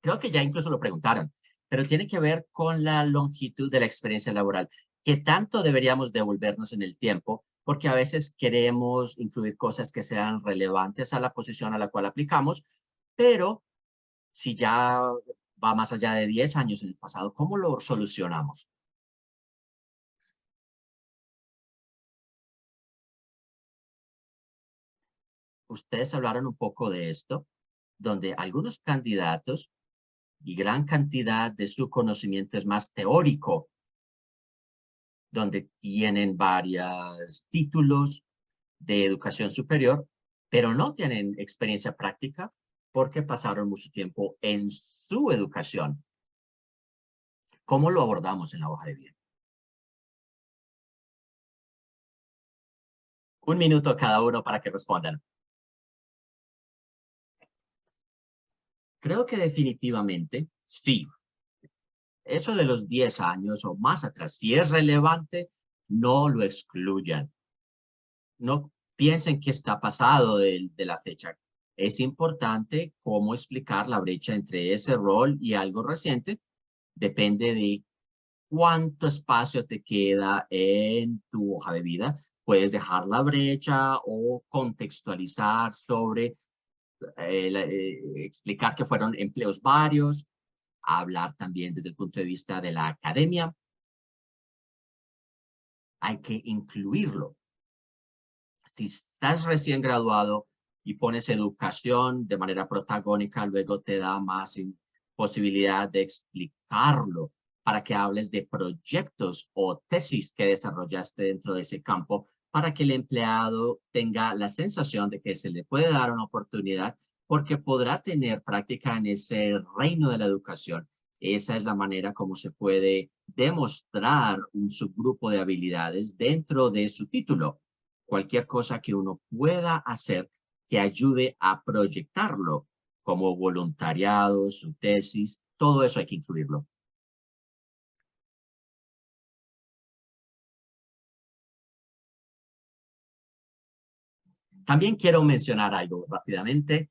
Creo que ya incluso lo preguntaron, pero tiene que ver con la longitud de la experiencia laboral. ¿Qué tanto deberíamos devolvernos en el tiempo? Porque a veces queremos incluir cosas que sean relevantes a la posición a la cual aplicamos, pero si ya va más allá de 10 años en el pasado, ¿cómo lo solucionamos? Ustedes hablaron un poco de esto, donde algunos candidatos y gran cantidad de su conocimiento es más teórico, donde tienen varios títulos de educación superior, pero no tienen experiencia práctica porque pasaron mucho tiempo en su educación. ¿Cómo lo abordamos en la hoja de vida? Un minuto cada uno para que respondan. Creo que definitivamente sí. Eso de los 10 años o más atrás, si es relevante, no lo excluyan. No piensen que está pasado de la fecha. Es importante cómo explicar la brecha entre ese rol y algo reciente. Depende de cuánto espacio te queda en tu hoja de vida. Puedes dejar la brecha o contextualizar sobre, explicar que fueron empleos varios, hablar también desde el punto de vista de la academia. Hay que incluirlo. Si estás recién graduado y pones educación de manera protagónica, luego te da más posibilidad de explicarlo para que hables de proyectos o tesis que desarrollaste dentro de ese campo para que el empleado tenga la sensación de que se le puede dar una oportunidad porque podrá tener práctica en ese reino de la educación. Esa es la manera como se puede demostrar un subgrupo de habilidades dentro de su título. Cualquier cosa que uno pueda hacer que ayude a proyectarlo, como voluntariado, su tesis, todo eso hay que incluirlo. También quiero mencionar algo rápidamente.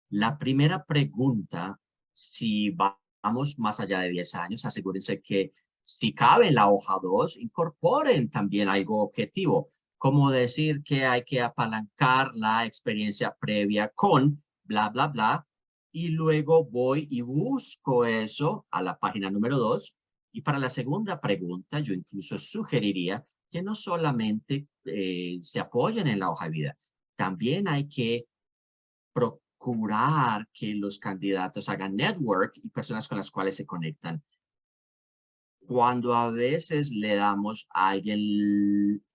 La primera pregunta, si vamos más allá de 10 años, asegúrense que si cabe en la hoja 2, incorporen también algo objetivo, como decir que hay que apalancar la experiencia previa con bla, bla, bla, y luego voy y busco eso a la página número 2. Y para la segunda pregunta, yo incluso sugeriría que no solamente se apoyen en la hoja de vida, también hay que procurar que los candidatos hagan network y personas con las cuales se conectan. Cuando a veces le damos a alguien,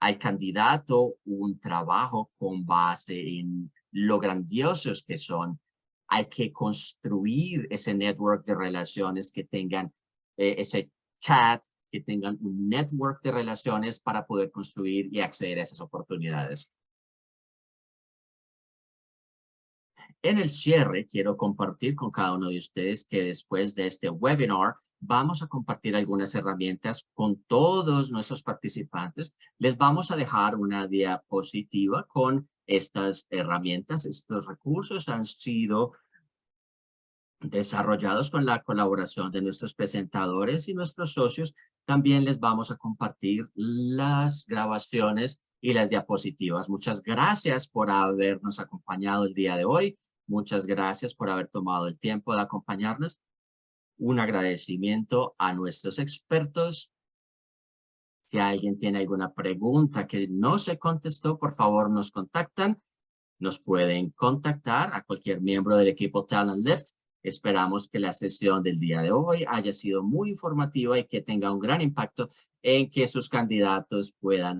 al candidato, un trabajo con base en lo grandiosos que son, hay que construir ese network de relaciones que tengan ese chat, que tengan un network de relaciones para poder construir y acceder a esas oportunidades. En el cierre, quiero compartir con cada uno de ustedes que después de este webinar vamos a compartir algunas herramientas con todos nuestros participantes. Les vamos a dejar una diapositiva con estas herramientas. Estos recursos han sido desarrollados con la colaboración de nuestros presentadores y nuestros socios. También les vamos a compartir las grabaciones y las diapositivas. Muchas gracias por habernos acompañado el día de hoy. Muchas gracias por haber tomado el tiempo de acompañarnos. Un agradecimiento a nuestros expertos. Si alguien tiene alguna pregunta que no se contestó, por favor nos contactan. Nos pueden contactar a cualquier miembro del equipo Talent Lift. Esperamos que la sesión del día de hoy haya sido muy informativa y que tenga un gran impacto en que sus candidatos puedan